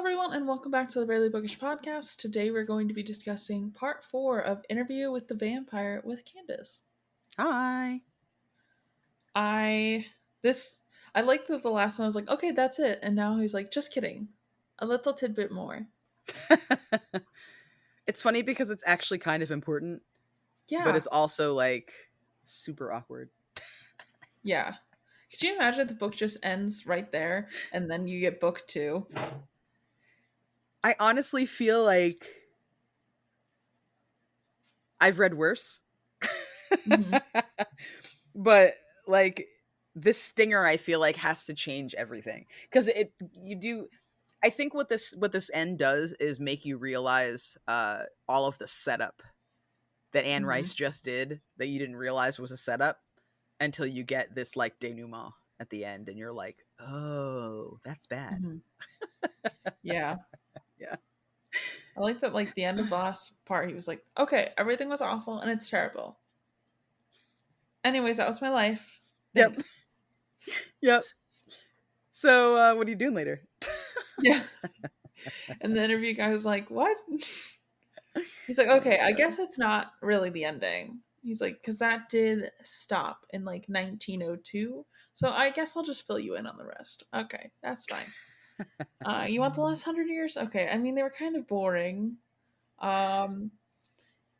everyone, and welcome back to the Barely Bookish podcast. Today, we're going to be discussing part 4 of Interview with the Vampire with Candace. Hi. I like that the last one was like, okay, that's it, and now he's like, just kidding, a little tidbit more. It's funny because it's actually kind of important, but Yeah, it's also like super awkward. yeah. Could you imagine if the book just ends right there, and then you get book 2? I honestly feel like I've read worse. Mm-hmm. But like this stinger I feel like has to change everything because I think what this end does is make you realize all of the setup that Anne Mm-hmm. Rice just did that you didn't realize was a setup until you get this like denouement at the end and you're like, oh, that's bad. Mm-hmm. Yeah. Yeah. I like that, like, the end of the last part, he was like, okay, everything was awful, and it's terrible. Anyways, that was my life. Yep. Thanks. Yep. So what are you doing later? Yeah. And the interview guy was like, what? He's like, okay, I guess it's not really the ending. He's like, because that did stop in like 1902. So I guess I'll just fill you in on the rest. Okay, that's fine. You want the last 100 years? Okay, I mean, they were kind of boring. Um,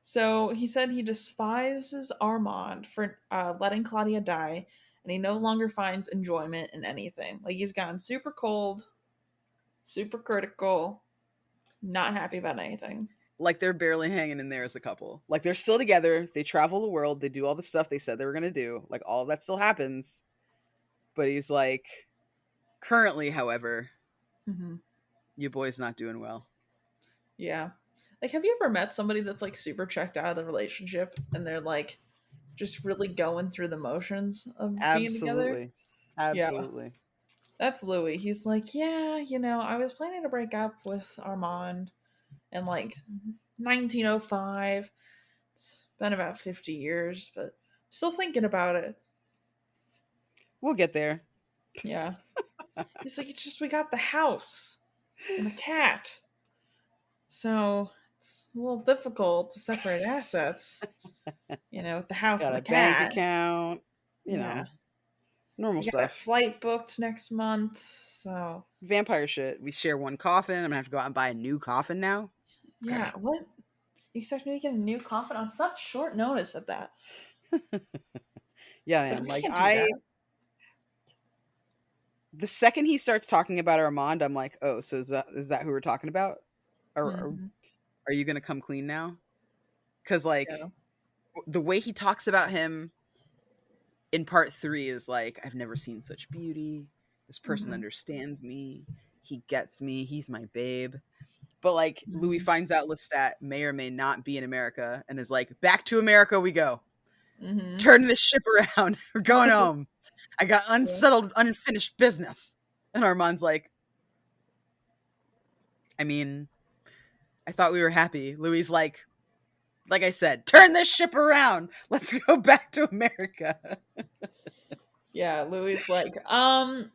so he said he despises Armand for letting Claudia die, and he no longer finds enjoyment in anything. Like, he's gotten super cold, super critical, not happy about anything. Like they're barely hanging in there as a couple. Like they're still together. They travel the world. They do all the stuff they said they were going to do. Like all of that still happens. But he's like, currently, however, Mm-hmm. you boys not doing well. Yeah. Like, have you ever met somebody that's like super checked out of the relationship and they're like just really going through the motions of being together? Absolutely. Yeah. Absolutely. That's Louis. He's like, yeah, I was planning to break up with Armand in like 1905. It's been about 50 years, but still thinking about it. We'll get there. Yeah. He's like, it's just we got the house and the cat. So it's a little difficult to separate assets, with the house Got and a the bank cat. account, Yeah. normal We got a stuff. flight booked next month, so Vampire shit. We share one coffin. I'm going to have to go out and buy a new coffin now. yeah. What? You expect me to get a new coffin on such short notice at that? Yeah, It's like, man. we Like can't do that. the second he starts talking about Armand, I'm like, oh, so is that who we're talking about? Or Mm-hmm. are you gonna come clean now? Because like Yeah. the way he talks about him in part 3 is like, I've never seen such beauty. This person Mm-hmm. understands me. He gets me. He's my babe. But like Louis Mm-hmm. finds out Lestat may or may not be in America and is like, back to America we go. Mm-hmm. Turn this ship around. We're going home. I got Yeah. unsettled, unfinished business. And Armand's like, I mean, I thought we were happy. Louis like I said, turn this ship around. Let's go back to America. Yeah, Louis like,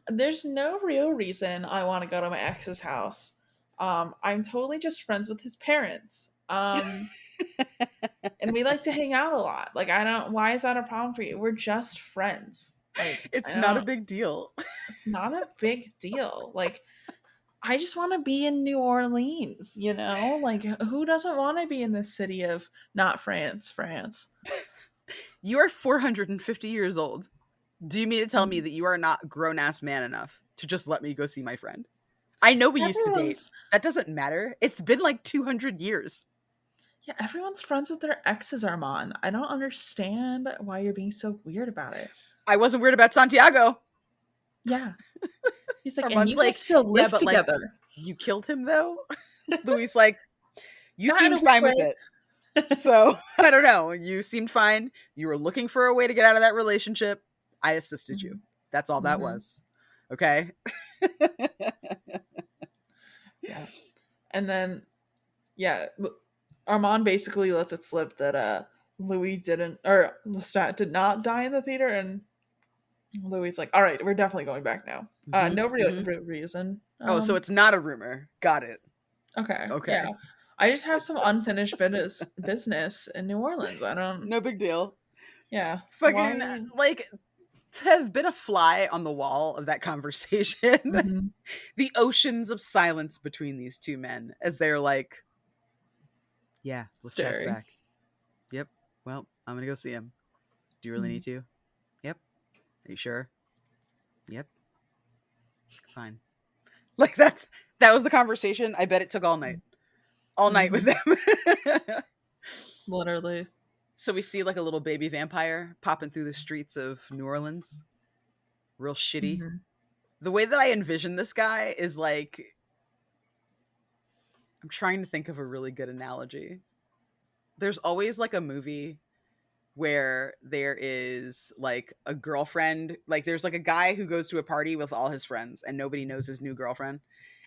there's no real reason I want to go to my ex's house. I'm totally just friends with his parents. And we like to hang out a lot. Like, I don't, why is that a problem for you? We're just friends. Like, I It's not a don't, big deal. it's not a big deal. Like, I just want to be in New Orleans. Like, who doesn't want to be in this city of not France, France? You are 450 years old. Do you mean to tell me Mhm. that you are not grown ass man enough to just let me go see my friend? I know we used to date. Everyone's, That doesn't matter. It's been like 200 years. yeah, everyone's friends with their exes, Armand. I don't understand why you're being so weird about it. I wasn't weird about Santiago. Yeah. He's like, and Armand's you guys like, still yeah, live but like, together. you killed him though? Louis like, you Not in a seemed weird fine with way. it. So, I don't know. You seemed fine. You were looking for a way to get out of that relationship. I assisted you. That's all that Mm-hmm. was. Okay? Yeah. And then, yeah, Armand basically lets it slip that Louis didn't, or Lestat did not die in the theater, and Louis like, all right, we're definitely going back now. Mm-hmm, No real mm-hmm. reason. Oh, so it's not a rumor. Got it. Okay, Okay. yeah. I just have some unfinished business in New Orleans. I don't. No big deal. Yeah. Fucking, Why? like, to have been a fly on the wall of that conversation, Mhm. the oceans of silence between these two men as they're like, yeah, Lestat's Staring. back. Yep. Well, I'm gonna go see him. Do you really Mhm. need to? Yep. Are you sure? Yep. Fine. Like that was the conversation. I bet it took all night. All night with Mhm. them. Literally. So we see like a little baby vampire popping through the streets of New Orleans. Real shitty. Mhm. The way that I envision this guy is like, I'm trying to think of a really good analogy. There's always like a movie where there is like a girlfriend, like there's like a guy who goes to a party with all his friends and nobody knows his new girlfriend.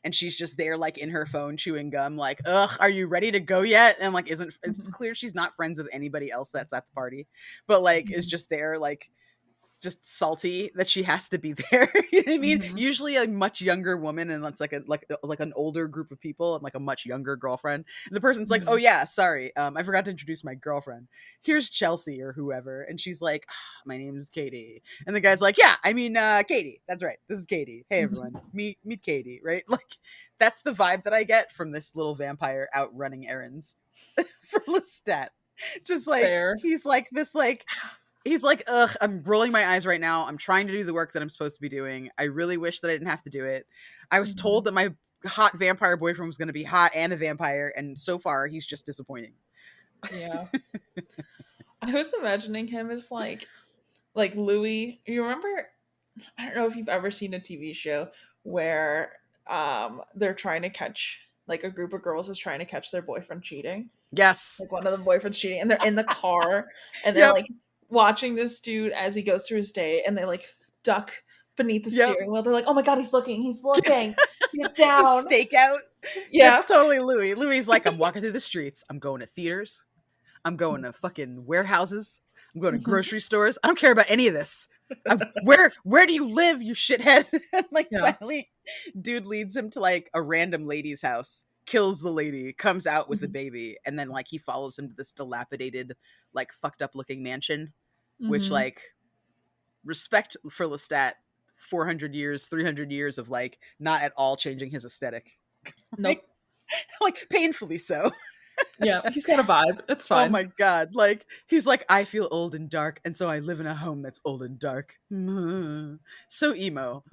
And she's just there like in her phone chewing gum, like, ugh, are you ready to go yet? And like isn't it's Mhm. clear she's not friends with anybody else that's at the party, but like is Mhm. just there like just salty that she has to be there. You know what I mean? Mhm. Usually a much younger woman and that's like an older group of people and like a much younger girlfriend. And the person's like, "Oh Mhm. yeah, sorry. I forgot to introduce my girlfriend. Here's Chelsea or whoever." And she's like, "My name's Katie." And the guy's like, "Yeah, I mean Katie. That's right. This is Katie. Hey everyone. Mhm. Meet Katie." Right? Like that's the vibe that I get from this little vampire out running errands for Lestat. Just like Fair. he's like, ugh, I'm rolling my eyes right now. I'm trying to do the work that I'm supposed to be doing. I really wish that I didn't have to do it. I was told Mhm. that my hot vampire boyfriend was going to be hot and a vampire, and so far he's just disappointing. Yeah. I was imagining him as like Louis. You remember? I don't know if you've ever seen a TV show where they're trying to catch like a group of girls is trying to catch their boyfriend cheating. Yes. Like one of the boyfriends cheating, and they're in the car and they're Yep. like watching this dude as he goes through his day, and they like duck beneath the Yep. steering wheel. They're like, "Oh my god, he's looking, get The down." stakeout. That's Yeah. totally Louis. Louis like, I'm walking through the streets. I'm going to theaters. I'm going to fucking warehouses. I'm going to Mhm. grocery stores. I don't care about any of this. Where do you live, you shithead? And like Yeah. finally, dude leads him to like a random lady's house, kills the lady, comes out with a Mhm. baby, and then like he follows him to this dilapidated, like fucked up looking mansion, which Mhm. like respect for Lestat, 400 years, 300 years of like not at all changing his aesthetic. Nope. Like, like painfully so. Yeah, he's got a vibe. It's Oh fine. my god. Like he's like, I feel old and dark, and so I live in a home that's old and dark. So emo.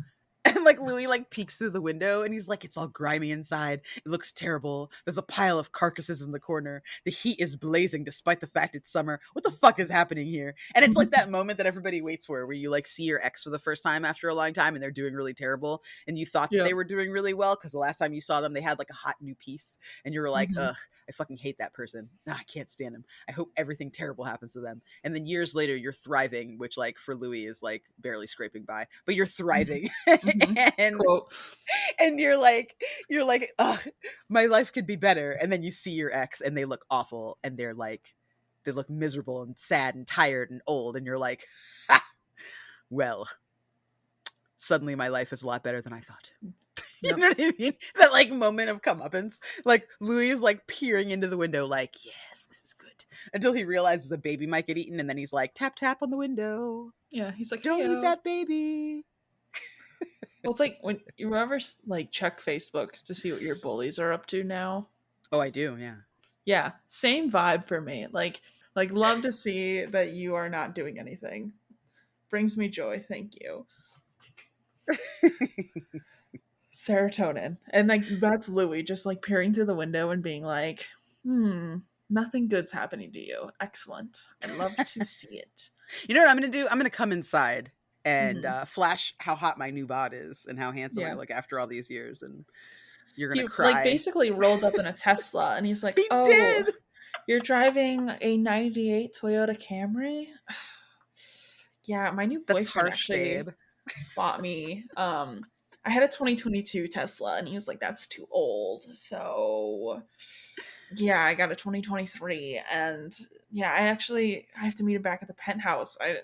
And like Louis like peeks through the window and he's like, it's all grimy inside. It looks terrible. There's a pile of carcasses in the corner. The heat is blazing despite the fact it's summer. What the fuck is happening here? And it's like that moment that everybody waits for where you like see your ex for the first time after a long time and they're doing really terrible. And you thought that Yeah. they were doing really well because the last time you saw them, they had like a hot new piece. And you were like, Mhm. ugh, I fucking hate that person. I can't stand him. I hope everything terrible happens to them. And then years later, you're thriving, which like for Louis is like barely scraping by, but you're Mhm. thriving. Mhm. and Quote. and you're like, ugh, my life could be better. And then you see your ex and they look awful and they're like, they look miserable and sad and tired and old. And you're like, ah, well, suddenly my life is a lot better than I thought. You Yep. know what I mean? That like moment of comeuppance. Like Louis is like peering into the window, like, yes, this is good. Until he realizes a baby might get eaten, and then he's like, tap tap on the window. Yeah, he's like, Don't eat "Heyo." that baby. Well, it's like when you ever like check Facebook to see what your bullies are up to now. Oh, I do, yeah. Yeah, same vibe for me. Like love to see that you are not doing anything. Brings me joy. Thank you. Serotonin. And like that's Louis just like peering through the window and being like, nothing good's happening to you. Excellent. I love to see it. You know what I'm gonna do? I'm gonna come inside and Hmm. flash how hot my new bod is and how handsome I Yeah. look after all these years, and you're gonna He like cry. basically rolled up in a Tesla and he's like, He "Oh, did. you're driving a 98 Toyota Camry?" Yeah, my new That's boyfriend harsh, actually babe. bought me I had a 2022 Tesla and he was like, "That's too old." So, yeah, I got a 2023 and yeah, I have to meet him back at the penthouse. I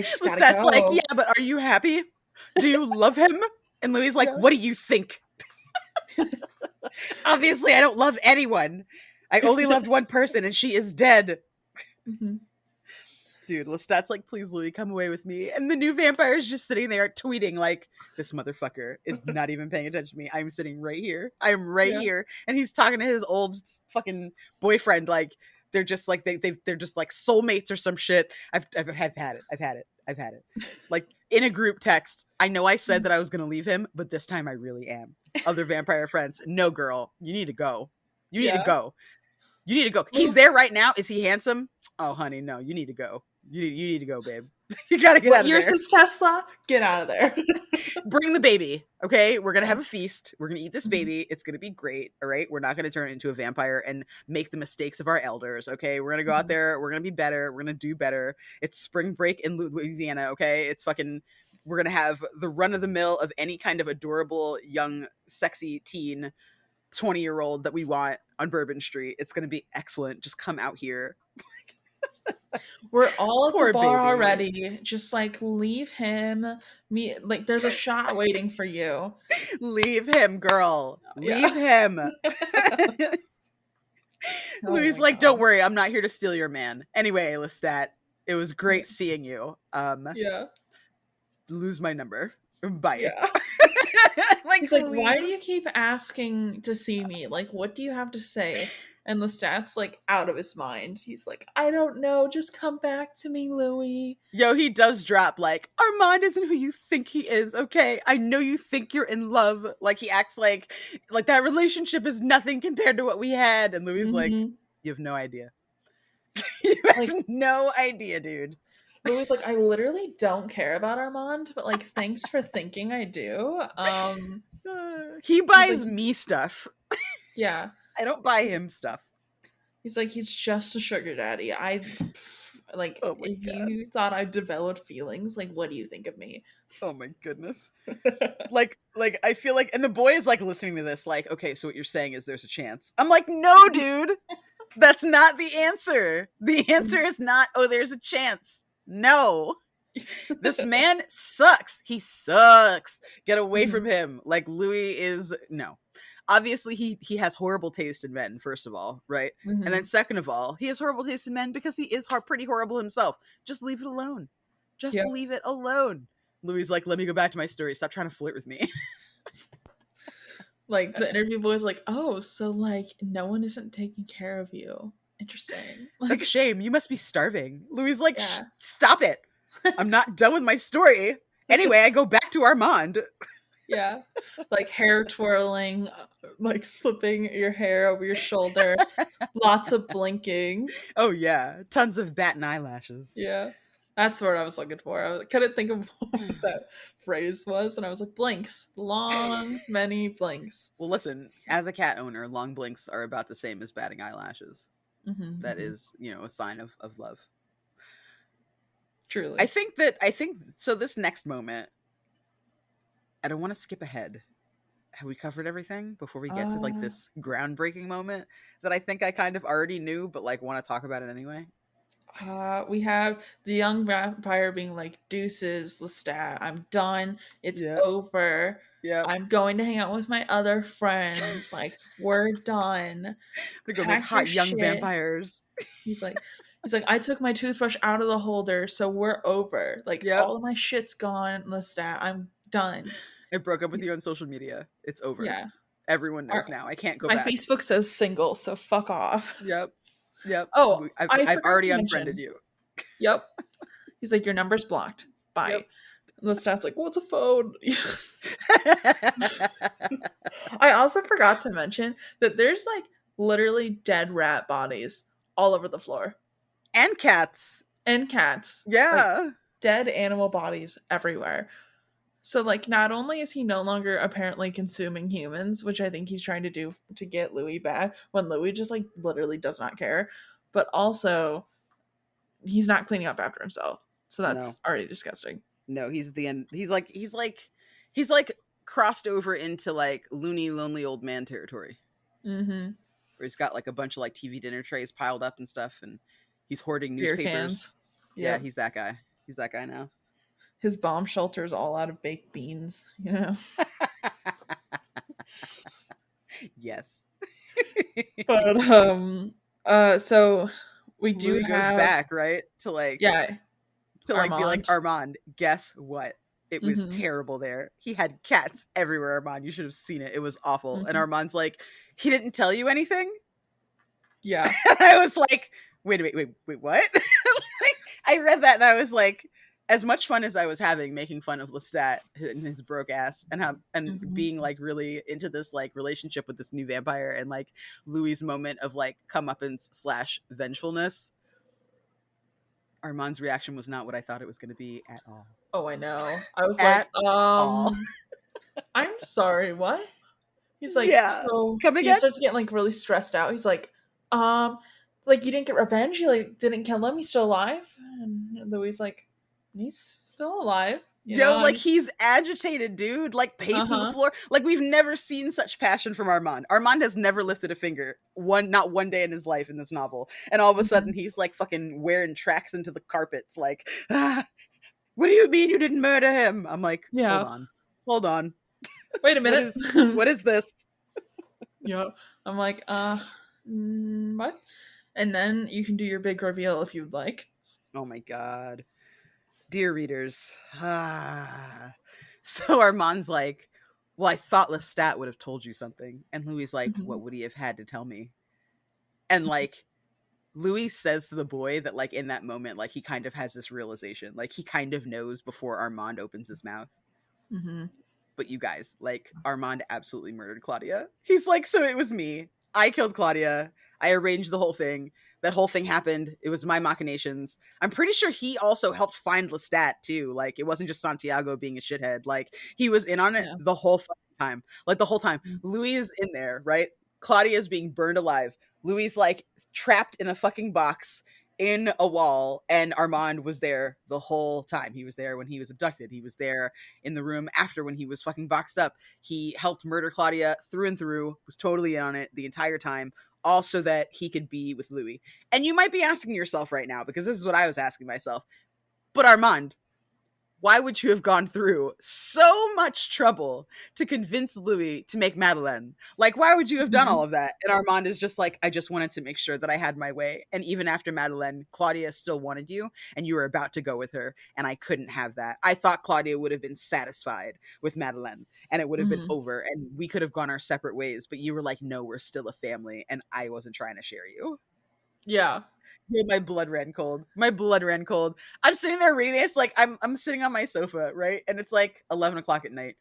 just got to Lestat's like, yeah, go. but are you happy? Do you love him? And Louis like, Yeah. what do you think? Obviously, I don't love anyone. I only loved one person, and she is dead. Mhm. Dude, Lestat's like, please, Louis, come away with me. And the new vampire is just sitting there tweeting like, this motherfucker is not even paying attention to me. I'm sitting right here. I am right Yeah. here. And he's talking to his old fucking boyfriend. Like, they're just like, they're just like soulmates or some shit. I've had it. I've had it. I've had it. Like, in a group text, I know I said that I was going to leave him, but this time I really am. Other vampire friends, no, girl, you need to go. You need to Yeah. go. You need to go. He's there right now. Is he handsome? Oh, honey, no, you need to go. You need to go, babe. You gotta get What out of yours there. is Tesla? Get out of there. Bring the baby, okay? We're gonna have a feast. We're gonna eat this Mhm. baby. It's gonna be great, all right? We're not gonna turn it into a vampire and make the mistakes of our elders, okay? We're gonna go out Mhm. there. We're gonna be better. We're gonna do better. It's spring break in Louisiana, okay? It's fucking. We're gonna have the run of the mill of any kind of adorable young, sexy teen 20-year-old that we want on Bourbon Street. It's gonna be excellent. Just come out here. We're all at the Poor bar baby. already. Just like leave him. Me like there's a shot waiting for you. Leave him, girl. Yeah. Leave him. Oh Louis my like, don't god. worry, I'm not here to steal your man. Anyway, Lestat, it was great seeing you. Yeah. Lose my number. Bye. Yeah. Like, He's like, why do you please. keep asking to see me? Like, what do you have to say? And Lestat's like out of his mind. He's like, I don't know. Just come back to me, Louis. Yo, he does drop like, Armand isn't who you think he is, okay? I know you think you're in love. Like, he acts like that relationship is nothing compared to what we had. And Louis like, Mm-hmm. you have no idea. You have Like, no idea, dude. Louis like, I literally don't care about Armand, but like, thanks for thinking I do. He He's like, buys me stuff. yeah. I don't buy him stuff. He's like, he's just a sugar daddy. Like, Oh my if god. you thought I developed feelings, like, what do you think of me? Oh my goodness. Like I feel like, and the boy is like listening to this like, okay, so what you're saying is there's a chance. I'm like, no, dude. That's not the answer. The answer is not, oh, there's a chance. No. This man sucks. He sucks. Get away from him. Like, Louis is no. Obviously, he has horrible taste in men, first of all, right? Mm-hmm. And then second of all, he has horrible taste in men because he is pretty horrible himself. Just leave it alone. Just leave it alone. Louis is like, let me go back to my story. Stop trying to flirt with me. Like, the interview boy's like, oh, so like no one isn't taking care of you. Interesting. Like, That's a shame. You must be starving. Louis is like, yeah. stop it. I'm not done with my story. Anyway, I go back to Armand. Yeah. Like hair twirling, like flipping your hair over your shoulder, lots of blinking. Oh yeah, tons of bat and eyelashes. Yeah. That's what I was looking for. I couldn't think of what that phrase was, and I was like, blinks. Long, many blinks. Well, listen, as a cat owner, long blinks are about the same as batting eyelashes. Mm-hmm, That is, a sign of love. truly. I think so. This next moment, I don't want to skip ahead. Have we covered everything before we get to like this groundbreaking moment that I think I kind of already knew, but like want to talk about it anyway? We have the young vampire being like, deuces, Lestat, I'm done. It's over. Yeah. I'm going to hang out with my other friends. Like, we're done. We're gonna go make hot young vampires. He's like, I took my toothbrush out of the holder, so we're over. Like, all of my shit's gone, Lestat. I'm done. I broke up with you on social media. It's over. Yeah. Everyone knows now. I can't go back. My Facebook says single, so fuck off. Yep. Oh, I've already unfriended you. Yep. He's like, your number's blocked. Bye. Yep. And the stat's like, what's a phone? I also forgot to mention that there's like literally dead rat bodies all over the floor. And cats. Yeah. Like, dead animal bodies everywhere. So, like, not only is he no longer apparently consuming humans, which I think he's trying to do to get Louis back, when Louis just, like, literally does not care, but also he's not cleaning up after himself. So that's already disgusting. No, he's the end. He's like crossed over into, like, loony, lonely old man territory. Mm-hmm. Where he's got, like, a bunch of, like, TV dinner trays piled up and stuff, and he's hoarding newspapers. Beer cans. Yeah, he's that guy. He's that guy now. his bomb shelter is all out of baked beans, you know. Yes. But so we do Louis goes have, back, right? yeah, To like be like, Armand. Armand, guess what? It was Mm-hmm. terrible there. He had cats everywhere, Armand. You should have seen it. It was awful. And Mm-hmm. Armand's like, he didn't tell you anything? Yeah. I was like, wait, what? Like, I read that and I was like, as much fun as I was having making fun of Lestat and his broke ass and Mm-hmm. being like really into this like relationship with this new vampire and like Louis's moment of like comeuppance slash vengefulness, Armand's reaction was not what I thought it was going to be at all. Oh, I know. I was like, At all. I'm sorry, what? He's like, Yeah. so Come he again? starts getting like really stressed out. He's um, like you didn't get revenge. You like didn't kill him. He's still alive. And Louis like, he's still alive. You Yo, know. like he's agitated, dude. Like pacing the Uh-huh. floor. Like we've never seen such passion from Armand. Armand has never lifted a finger, not one day in his life in this novel. And all of a Mm-hmm. sudden, he's like fucking wearing tracks into the carpets. Like, what do you mean you didn't murder him? I'm like, Yeah. hold on. Wait a What minute. is what is this? Yeah. I'm like, what? And then you can do your big reveal if you'd like. Oh my god, dear readers. So Armand's like, well, I thought Lestat would have told you something, and Louis like, Mm-hmm. what would he have had to tell me? And like Louis says to the boy that like in that moment, like he kind of has this realization, like he kind of knows before Armand opens his mouth. Mm-hmm. But you guys, like Armand absolutely murdered Claudia. He's like, so it was me. I killed Claudia. I arranged the whole thing. That whole thing happened. It was my machinations. I'm pretty sure he also helped find Lestat too. Like it wasn't just Santiago being a shithead. Like he was in on it Yeah. the whole fucking time. Like the whole time. Mm-hmm. Louis is in there, right? Claudia is being burned alive. Louis like trapped in a fucking box in a wall, and Armand was there the whole time. He was there when he was abducted. He was there in the room after when he was fucking boxed up. He helped murder Claudia through and through, was totally in on it the entire time, all so that he could be with Louis. And you might be asking yourself right now, because this is what I was asking myself, but Armand, why would you have gone through so much trouble to convince Louis to make Madeleine? Like, why would you have done all of that? And Armand is just like, I just wanted to make sure that I had my way. And even after Madeleine, Claudia still wanted you, and you were about to go with her, and I couldn't have that. I thought Claudia would have been satisfied with Madeleine, and it would have been Mm-hmm. over, and we could have gone our separate ways. But you were like, no, we're still a family, and I wasn't trying to share you. Yeah. Yeah, my blood ran cold. My blood ran cold. I'm sitting there reading this, like I'm sitting on my sofa, right? And it's like 11 o'clock at night.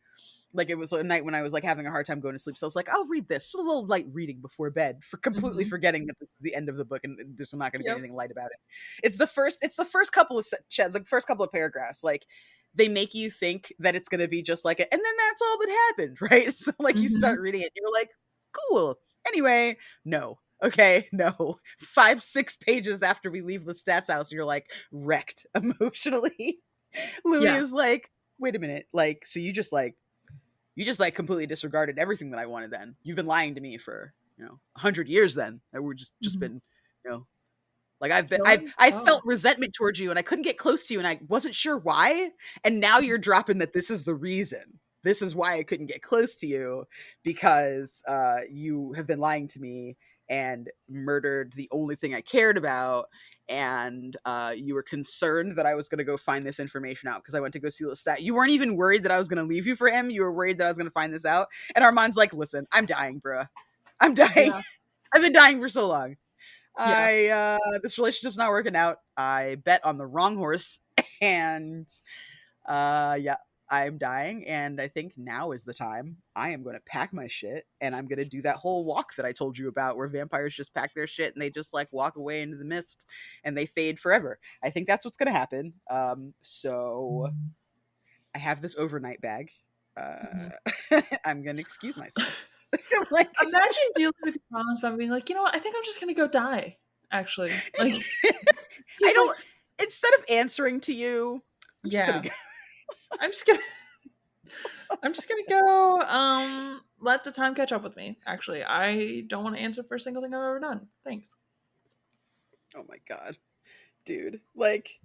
Like it was a night when I was like having a hard time going to sleep. So I was like, I'll read this. Just a little light reading before bed, for completely Mm-hmm. forgetting that this is the end of the book and there's not going to be Yep. anything light about it. It's the first couple of the first couple of paragraphs. Like they make you think that it's going to be just like and then that's all that happened, right? So like you Mm-hmm. start reading it, you're like, cool. Anyway, no. Okay, no. 5-6 pages after we leave the stats house, you're like wrecked emotionally. Louis Yeah. is like, wait a minute, like, so you just completely disregarded everything that I wanted then. You've been lying to me for, 100 years then. That we're just Mm-hmm. been, you know, like I've been Killing. I Oh. felt resentment towards you and I couldn't get close to you and I wasn't sure why. And now you're dropping that this is the reason. This is why I couldn't get close to you because you have been lying to me and murdered the only thing I cared about. And you were concerned that I was going to go find this information out because I went to go see Lestat. You weren't even worried that I was going to leave you for him. You were worried that I was going to find this out. And Armand's like, listen, I'm dying, bruh. I'm dying. Yeah. I've been dying for so long. Yeah. This relationship's not working out. I bet on the wrong horse and yeah, I'm dying and I think now is the time. I am going to pack my shit and I'm going to do that whole walk that I told you about where vampires just pack their shit and they just like walk away into the mist and they fade forever. I think that's what's going to happen. So I have this overnight bag. Mm-hmm. I'm going to excuse myself. Like Imagine dealing with your problems by being like, you know what? I think I'm just gonna go die. Actually, like I he's like, don't instead of answering to you, I'm just going yeah, to go. I'm just gonna, I'm just gonna go. Let the time catch up with me. Actually, I don't want to answer for a single thing I've ever done. Thanks. Oh my god. Dude. Like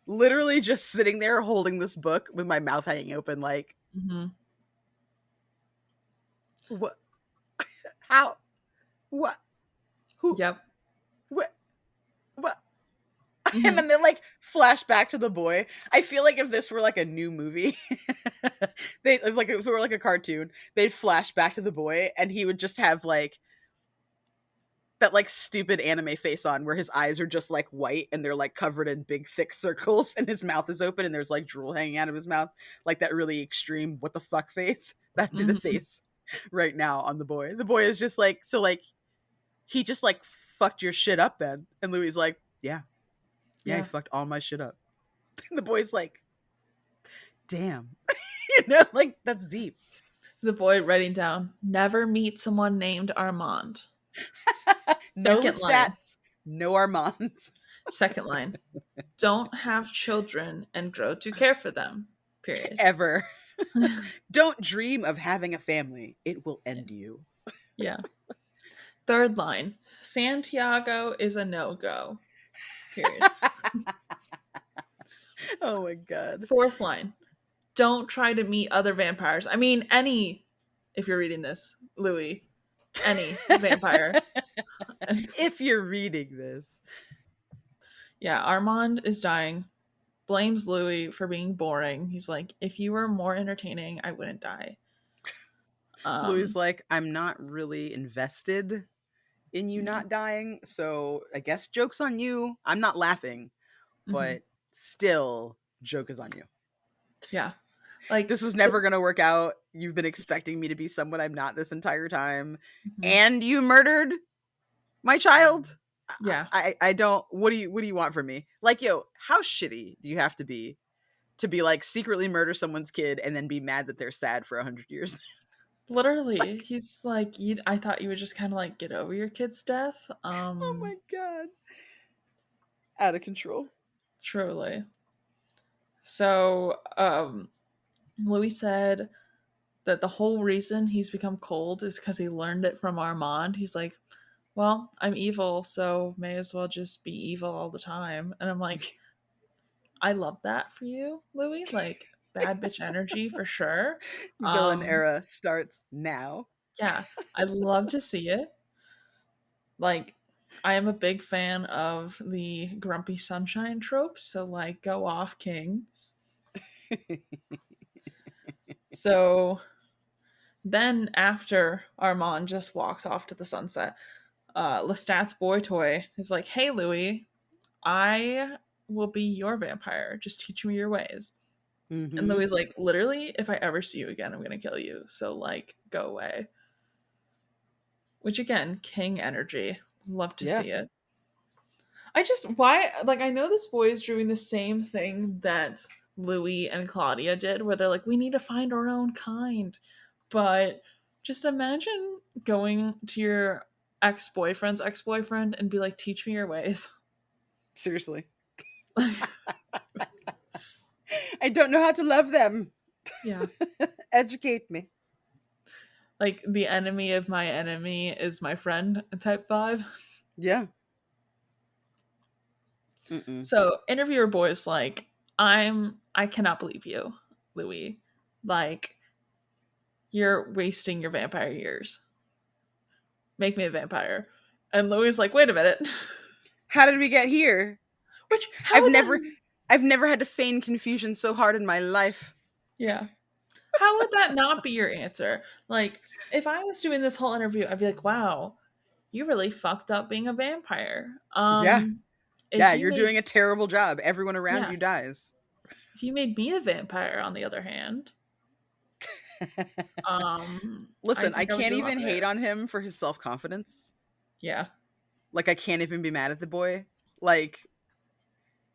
Literally just sitting there holding this book with my mouth hanging open, like, Mm-hmm. what? How? What? Who? Yep. What? What? And Mm-hmm. then they like flash back to the boy. I feel like if this were like a new movie, they like if it were like a cartoon, they'd flash back to the boy, and he would just have like that like stupid anime face on where his eyes are just like white and they're like covered in big thick circles and his mouth is open and there's like drool hanging out of his mouth, like that really extreme what the fuck face. That'd be the Mm-hmm. face right now on the boy. The boy is just like, so like he just like fucked your shit up then. And Louis like, yeah, yeah, he Yeah. fucked all my shit up. And the boy's like, damn. You know, like that's deep. The boy writing down, never meet someone named Armand. No Second line. Lestats, no Armands. Second line. Don't have children and grow to care for them. Period. Ever. Don't dream of having a family. It will end you. Yeah. Third line. Santiago is a no-go. Period. Oh my god. Fourth line. Don't try to meet other vampires. I mean, any, if you're reading this, Louis, any vampire. If you're reading this. Yeah, Armand is dying. Blames Louis for being boring. He's like, if you were more entertaining, I wouldn't die. Louis like, I'm not really invested in you Mhm. not dying, so I guess joke's on you. I'm not laughing, but still, joke is on you. Yeah. Like, This was never gonna work out. You've been expecting me to be someone I'm not this entire time. mhm. And you murdered my child? Yeah. I don't, what do you want from me? Like, yo, how shitty do you have to be like secretly murder someone's kid and then be mad that they're sad for 100 years? Literally, he's like, I thought you would just kind of like get over your kid's death. Oh my god. Out of control. Truly. So, Louis said that the whole reason he's become cold is because he learned it from Armand. He's like, well, I'm evil, so may as well just be evil all the time. And I'm like, I love that for you, Louis. Like, bad bitch energy for sure. Villain era starts now. Yeah, I'd love to see it. Like, I am a big fan of the grumpy sunshine trope, so like, go off, King. So then after Armand just walks off to the sunset, Lestat's boy toy is like, hey, Louis, I will be your vampire. Just teach me your ways. And Mm-hmm. Louis like, literally, if I ever see you again, I'm going to kill you. So, like, go away. Which, again, king energy. Love to Yeah. see it. I just, why, like, I know this boy is doing the same thing that Louis and Claudia did, where they're like, we need to find our own kind. But just imagine going to your ex-boyfriend's ex-boyfriend and be like, teach me your ways. Seriously. I don't know how to love them. Yeah. Educate me. Like, the enemy of my enemy is my friend type vibe. Yeah. Mm-mm. So interviewer boy's like, I cannot believe you, Louis. Like, you're wasting your vampire years. Make me a vampire. And Louis is like, wait a minute. How did we get here? Which, how I've would never that, I've never had to feign confusion so hard in my life. yeah. How would that not be your answer? Like, if I was doing this whole interview, I'd be like, wow, you really fucked up being a vampire. Yeah. If Yeah, you you're made, doing a terrible job. Everyone around yeah, you dies. if you made me a vampire, on the other hand, I Listen, I think I would can't do a lot even hate better. on him for his self-confidence. Yeah. Like I can't even be mad at the boy. Like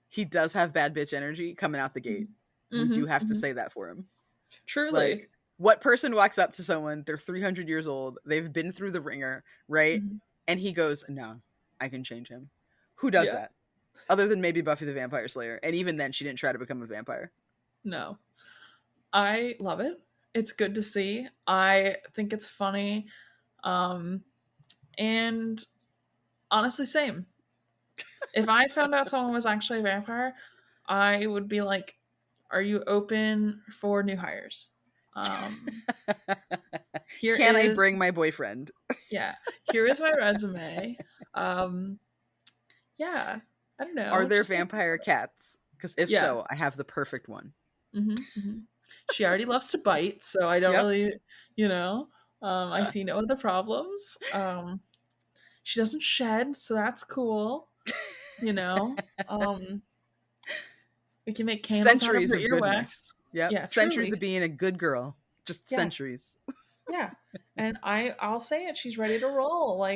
he does have bad bitch energy coming out the gate. We Mm-hmm, do have to mm-hmm. say that for him. Truly. Like what person walks up to someone, they're 300 years old, they've been through the ringer, right? Mm-hmm. And he goes, "No, I can change him." Who does Yeah. that? Other than maybe Buffy the Vampire Slayer. And even then she didn't try to become a vampire. No. I love it. It's good to see. I think it's funny. And honestly, same. If I found out someone was actually a vampire, I would be like, are you open for new hires? Here Can I is bring my boyfriend? Yeah, here is my resume. Um, yeah, I don't Are know, there just think vampire about it. cats? Because if Yeah. so, I have the perfect one. She already loves to bite, so I don't Yep. really, you know, I see no other problems. She doesn't shed, so that's cool. You know, we can make candles out of Centuries her of goodness. earwax. Yep. Yeah, Centuries truly. of being a good girl. Just Yeah, centuries. yeah. And I'll say it. She's ready to roll.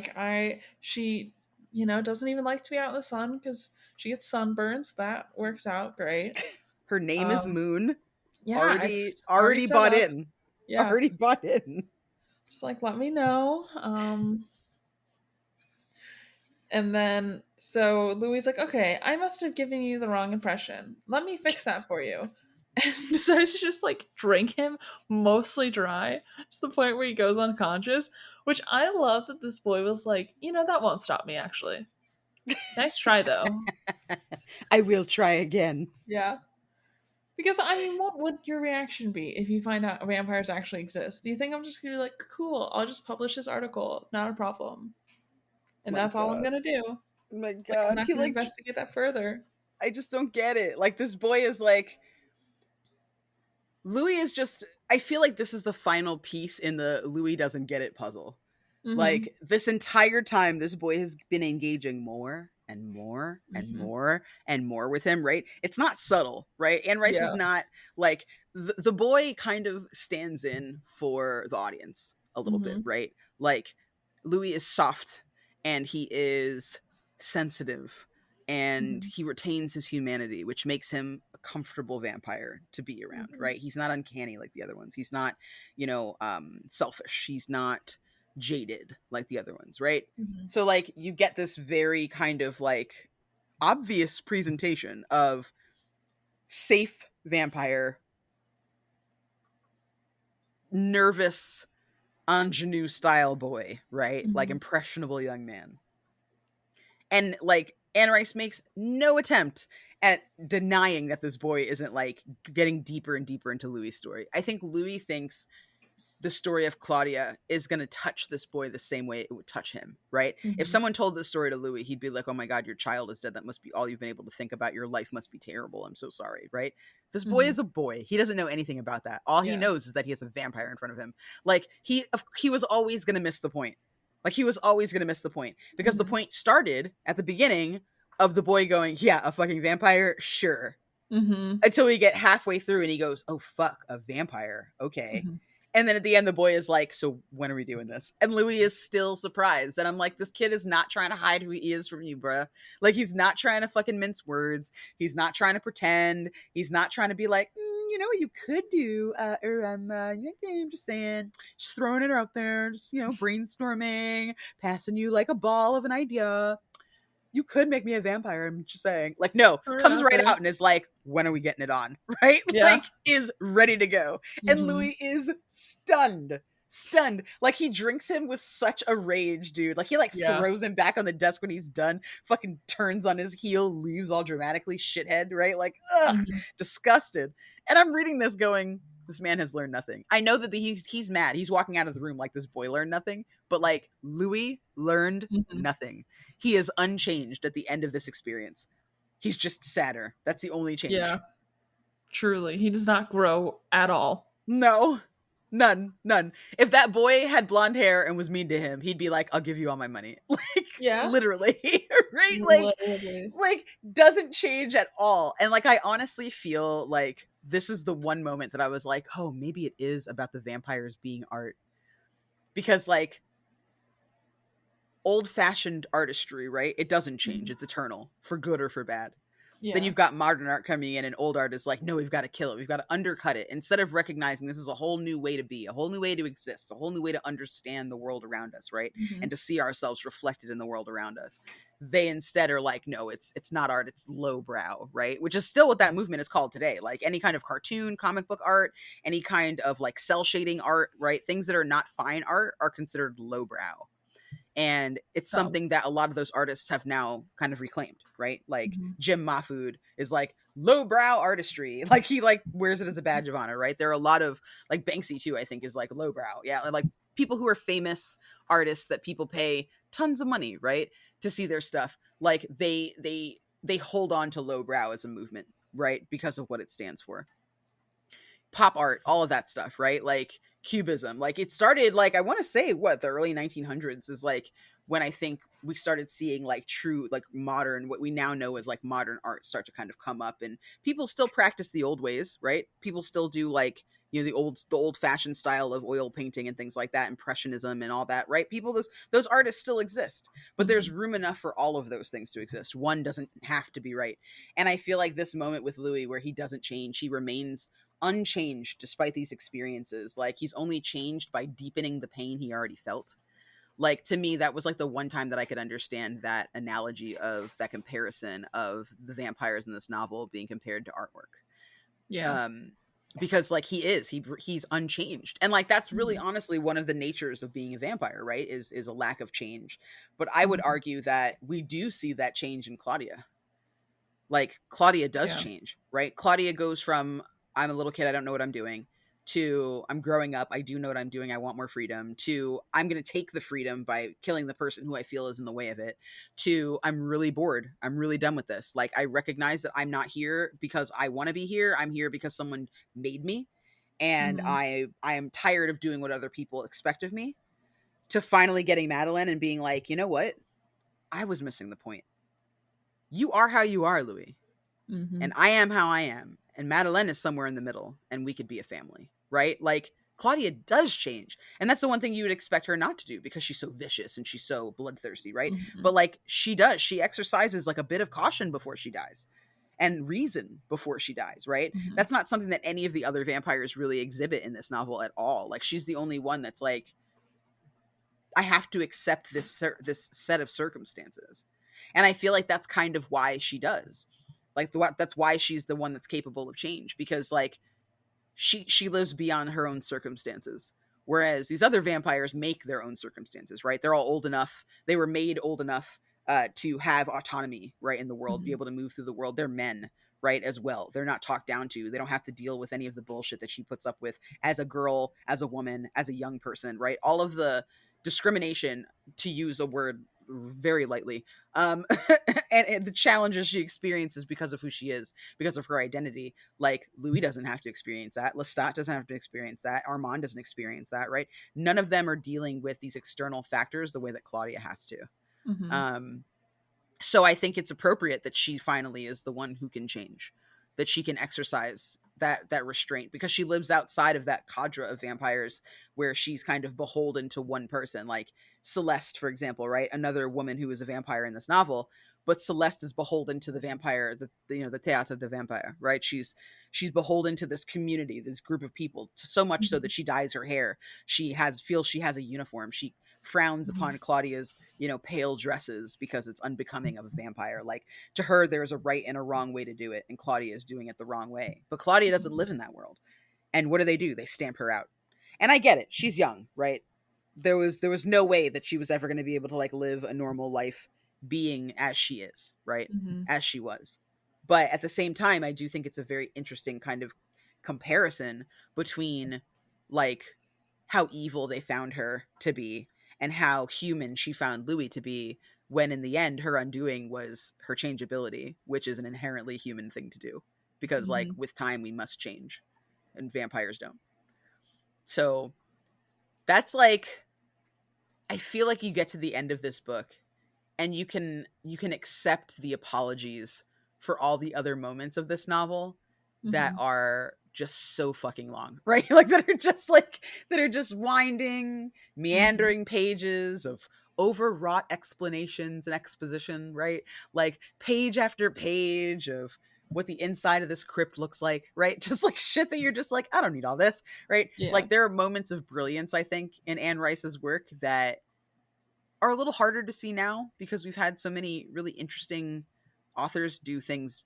She, doesn't even like to be out in the sun because she gets sunburns. That works out great. Her name is Um, Moon. yeah, Already it's already already set bought up. in. Yeah, Already bought in. just like let me know. And then so Louis like, okay, I must have given you the wrong impression. Let me fix that for you. And decides to just like drink him mostly dry to the point where he goes unconscious. Which I love that this boy was like, that won't stop me actually. Nice try though. I will try again. Yeah. Because I mean, what would your reaction be if you find out vampires actually exist? Do you think I'm just gonna be like, cool, I'll just publish this article, not a problem. And My that's all I'm god. gonna do. My Like I'm god. not He gonna like investigate that further. I just don't get it. Like this boy is like Louis is just I feel like this is the final piece in the Louis doesn't get it puzzle. Mm-hmm. Like this entire time this boy has been engaging more and more and Mm-hmm. more and more with him, right? It's not subtle, right? Anne Rice is Yeah. not like the boy kind of stands in for the audience a little bit, Mm-hmm. right? Like Louis is soft and he is sensitive and Mm-hmm. he retains his humanity, which makes him a comfortable vampire to be around, Mm-hmm. right? He's not uncanny like the other ones. He's not, selfish. He's not jaded like the other ones, right? Mm-hmm. So like you get this very kind of like obvious presentation of safe vampire, nervous ingenue style boy, right? Like Mm-hmm. impressionable young man. And like Anne Rice makes no attempt at denying that this boy isn't like getting deeper and deeper into Louis' story. I think Louis thinks the story of Claudia is going to touch this boy the same way it would touch him, right? If Mm-hmm. someone told this story to Louis, he'd be like, "Oh my god, your child is dead. That must be all you've been able to think about. Your life must be terrible. I'm so sorry," right? This boy Mm-hmm. is a boy. He doesn't know anything about that. All he Yeah. knows is that he has a vampire in front of him. Like he was always going to miss the point. Like he was always going to miss the point because the Mm-hmm. point started at the beginning of the boy going, "Yeah, a fucking vampire, sure." Mm-hmm. Until we get halfway through and he goes, "Oh fuck, a vampire. Okay." Mm-hmm. And then at the end, the boy is like, "So when are we doing this?" And Louis is still surprised. And I'm like, this kid is not trying to hide who he is from you, bruh. Like, he's not trying to fucking mince words. He's not trying to pretend. He's not trying to be like, you know what you could do? I'm just saying, just throwing it out there, just, brainstorming, passing you like a ball of an idea. You could make me a vampire. I'm just saying. Like, no, Throw it comes out right there. out and is like, when are we getting it on? Right? Yeah. Like, is ready to go. And Mm-hmm. Louis is stunned. Stunned. Like, he drinks him with such a rage, dude. Like, he, like, Yeah. throws him back on the desk when he's done, fucking turns on his heel, leaves all dramatically, shithead, right? Like, ugh, Mm-hmm. disgusted. And I'm reading this going, this man has learned nothing. I know that he's mad. He's walking out of the room like this boy learned nothing. But, like, Louis learned Mm-hmm. nothing. He is unchanged at the end of this experience. He's just sadder. That's the only Yeah. change. Truly, he does not grow at all. No. None. If that boy had blonde hair and was mean to him, he'd be like, "I'll give you all my money." Like, Yeah. literally, right? Literally. Like doesn't change at all. And like I honestly feel like this is the one moment that I was like, "Oh, maybe it is about the vampires being art." Because like old-fashioned artistry, right? It doesn't change. Mhm. It's eternal, for good or for bad. Then Yeah. you've got modern art coming in, and old art is like, no, we've got to kill it. We've got to undercut it. Instead of recognizing this is a whole new way to be, a whole new way to exist, a whole new way to understand the world around us, right? Mhm. And to see ourselves reflected in the world around us. They instead are like, no, it's not art, it's lowbrow, right? Which is still what that movement is called today. Like any kind of cartoon, comic book art, any kind of like cell shading art, right? Things that are not fine art are considered lowbrow. And it's Oh. something that a lot of those artists have now kind of reclaimed, right? Like Mhm. Jim Mahfood is like, lowbrow artistry. Like he like wears it as a badge of honor, right? There are a lot of like Banksy too, I think is like lowbrow. Yeah, like people who are famous artists that people pay tons of money, right, to see their stuff. Like they hold on to lowbrow as a movement, right? Because of what it stands for. Pop art, all of that stuff, right? Like cubism. Like it started like I want to say what the early 1900s is like when I think we started seeing like true like modern what we now know as like modern art start to kind of come up, and people still practice the old ways, right? People still do like the old fashioned style of oil painting and things like that, impressionism and all that, right? People those artists still exist, but there's Mhm. room enough for all of those things to exist. One doesn't have to be right. And I feel like this moment with Louis where he doesn't change, he remains unchanged despite these experiences. Like he's only changed by deepening the pain he already felt. Like to me, that was like the one time that I could understand that analogy of that comparison of the vampires in this novel being compared to artwork. Yeah. Um, because like he's unchanged, and like that's really Mhm. honestly one of the natures of being a vampire, right? Is a lack of change. But I would Mhm. argue that we do see that change in Claudia. Like Claudia does Yeah. change, right? Claudia goes from I'm a little kid, I don't know what I'm doing, to I'm growing up, I do know what I'm doing, I want more freedom, to I'm going to take the freedom by killing the person who I feel is in the way of it, to I'm really bored, I'm really done with this. Like I recognize that I'm not here because I want to be here, I'm here because someone made me, and Mhm. I am tired of doing what other people expect of me, to finally getting Madeline and being like, "You know what? I was missing the point. You are how you are, Louis, and Mhm. I am how I am, and Madeline is somewhere in the middle, and we could be a family, right?" Like Claudia does change, and that's the one thing you would expect her not to do because she's so vicious and she's so bloodthirsty, right? But Mhm. like she does, she exercises like a bit of caution before she dies, and reason before she dies, right? Mhm. That's not something that any of the other vampires really exhibit in this novel at all. Like she's the only one that's like, I have to accept this set of circumstances, and I feel like that's kind of why she does. Like that's why she's the one that's capable of change, because like she lives beyond her own circumstances. Whereas these other vampires make their own circumstances, right? They're all old enough. They were made old enough to have autonomy, right, in the world, be Mhm. able to move through the world. They're men, right, as well. They're not talked down to. They don't have to deal with any of the bullshit that she puts up with as a girl, as a woman, as a young person, right? All of the discrimination, to use a word very lightly, um, and the challenges she experiences because of who she is, because of her identity. Like Louis doesn't have to experience that. Lestat doesn't have to experience that. Armand doesn't experience that, right? None of them are dealing with these external factors the way that Claudia has to. Mhm. Um, so I think it's appropriate that she finally is the one who can change, that she can exercise that restraint, because she lives outside of that cadre of vampires where she's kind of beholden to one person, like Celeste, for example, right? Another woman who is a vampire in this novel, but Celeste is beholden to the vampire, the Théâtre de Vampire, right? She's beholden to this community, this group of people, so much so Mhm. that she dyes her hair. Feels she has a uniform. She frowns Mhm. upon Claudia's, pale dresses because it's unbecoming of a vampire. Like to her, there's a right and a wrong way to do it, and Claudia is doing it the wrong way. But Claudia doesn't live in that world. And what do? They stamp her out. And I get it. She's young, right? There was no way that she was ever going to be able to like live a normal life being as she is, right? Mhm. As she was. But at the same time, I do think it's a very interesting kind of comparison between like how evil they found her to be and how human she found Louis to be, when in the end her undoing was her changeability, which is an inherently human thing to do, because like Mhm. with time we must change and vampires don't. So that's like, I feel like you get to the end of this book and you can accept the apologies for all the other moments of this novel that Mhm. are just so fucking long, right? That are just winding, Mhm. meandering pages of overwrought explanations and exposition, right? Like page after page of what the inside of this crypt looks like, right? Just like shit that you're just like, I don't need all this, right? Yeah. Like there are moments of brilliance, I think, in Anne Rice's work that are a little harder to see now because we've had so many really interesting authors do things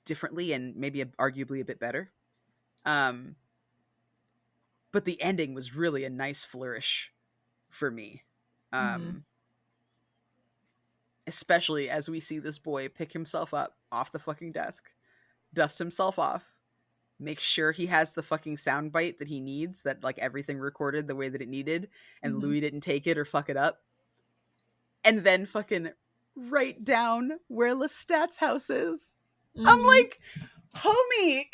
differently and maybe arguably a bit better. Um, but the ending was really a nice flourish for me. Mhm. Um, Especially as we see this boy pick himself up off the fucking desk, dust himself off, make sure he has the fucking sound bite that he needs, that like everything recorded the way that it needed, and Mhm. Louis didn't take it or fuck it up, and then fucking write down where Lestat's house is. I'm Mhm. like, homie,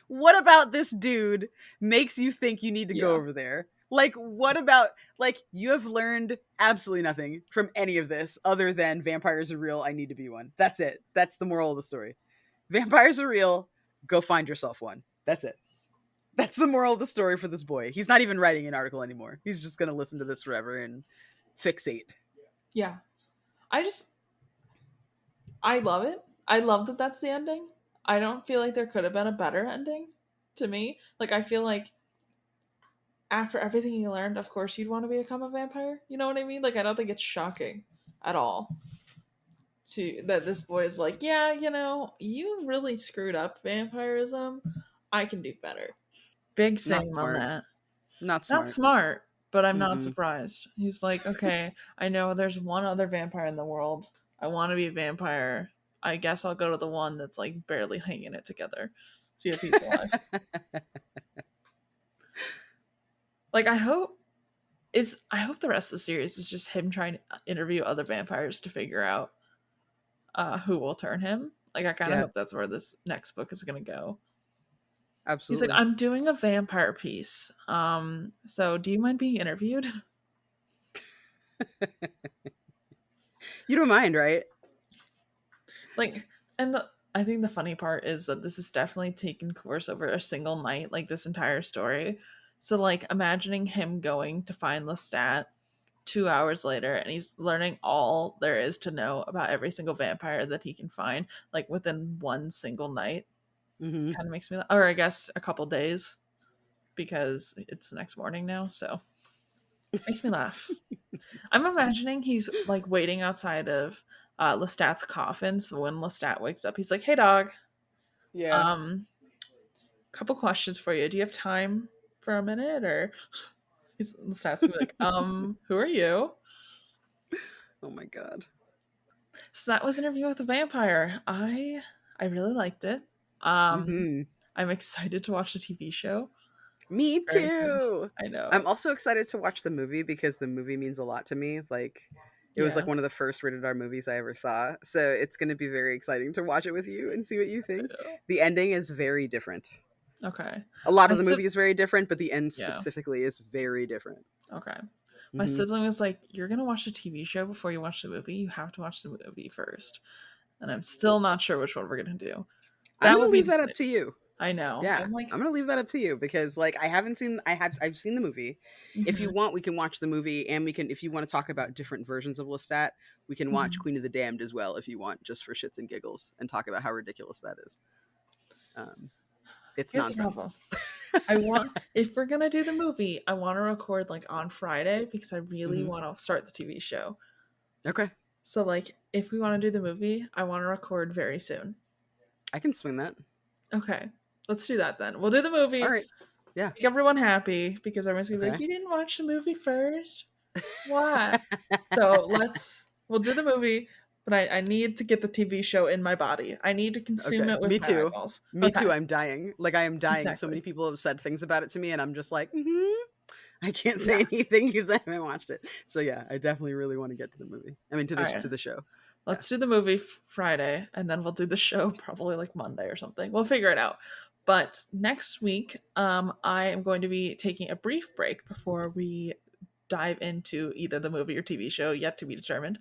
what about this dude makes you think you need to go Yeah. over there? Like, what about, like, you have learned absolutely nothing from any of this other than vampires are real, I need to be one. That's it. That's the moral of the story. Vampires are real, go find yourself one. That's it. That's the moral of the story for this boy. He's not even writing an article anymore. He's just going to listen to this forever and fixate. Yeah. I just I love it. I love that that's the ending. I don't feel like there could have been a better ending to me. Like I feel like after everything you learned, of course you'd want to become a vampire. You know what I mean? Like I don't think it's shocking at all to that this boy is like, yeah, you really screwed up vampirism. I can do better. Big Not same on smart. that. Not Not smart. smart, but I'm not Mm-mm. surprised. He's like, okay, I know there's one other vampire in the world. I want to be a vampire. I guess I'll go to the one that's like barely hanging it together. See if he's alive. Like I hope the rest of the series is just him trying to interview other vampires to figure out who will turn him. Like I kind of Yeah, hope that's where this next book is gonna go. He's like, absolutely. I'm doing a vampire piece. So do you mind being interviewed? You don't mind, right? Like, and I think the funny part is that this is definitely taken course over a single night, like this entire story. So like imagining him going to find Lestat 2 hours later and he's learning all there is to know about every single vampire that he can find, like within one single night. Mm-hmm. Kind of makes me, or I guess a couple days because it's the next morning now. So makes me laugh. I'm imagining he's like waiting outside of Lestat's coffin. So when Lestat wakes up, he's like, "Hey, dog. Yeah. Um, couple questions for you. Do you have time for a minute?" Or Lestat's gonna be like, who are you?" Oh my god. So that was Interview with a Vampire. I really liked it. Um, Mm-hmm. I'm excited to watch the TV show. Me Very excited. too. I know. I'm also excited to watch the movie because the movie means a lot to me. Like, it was like Yeah, one of the first rated R movies I ever saw. So it's going to be very exciting to watch it with you and see what you I think. know. The ending is very different. Okay. A lot My of the sib movie is very different, but the end Yeah. specifically is very different. Okay. My Hmm. sibling was like, "You're gonna watch the TV show before you watch the movie. You have to watch the movie first." And I'm still not sure which one we're gonna do. I'm That going will to be leave that up just. to you. I know. Yeah, I'm like, I'm gonna leave that up to you because like I've seen the movie. If you mhm, want, we can watch the movie, and we can, if you want to talk about different versions of Lestat, we can watch mhm. Queen of the Damned as well if you want, just for shits and giggles, and talk about how ridiculous that is. Um, it's Here's the nonsense. problem. I want if we're gonna do the movie, I want to record like on Friday because I really Hmm. want to start the TV show. Okay, So like, if we want to do the movie, I want to record very soon. I can swing that. Okay, let's do that then. We'll do the All movie, right. Yeah. make everyone happy because everyone's gonna be like, Okay. "You didn't watch the movie first. Why?" So we'll do the movie, but I need to get the TV show in my body. I need to consume Okay. it with Me my too. eyeballs. Me too. Okay, I'm dying. Like I am dying. So many exactly. people have said things about it to me, and I'm just like, hmm. I can't say Yeah. anything because I haven't watched it. So yeah, I definitely really want to get to the movie. I mean, All right. to the show. Yeah. Let's do the movie Friday, and then we'll do the show probably like Monday or something. We'll figure it out. But next week, I am going to be taking a brief break before we dive into either the movie or TV show, yet to be determined.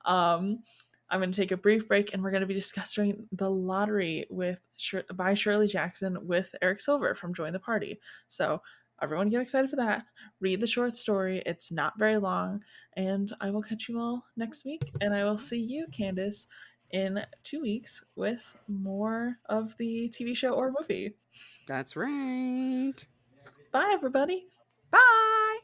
Um, I'm going to take a brief break, and we're going to be discussing the lottery by Shirley Jackson with Eric Silver from Join the Party. So everyone get excited for that. Read the short story. It's not very long, and I will catch you all next week. And I will see you, Candace, in 2 weeks with more of the TV show or movie. That's right. Bye, everybody. Bye.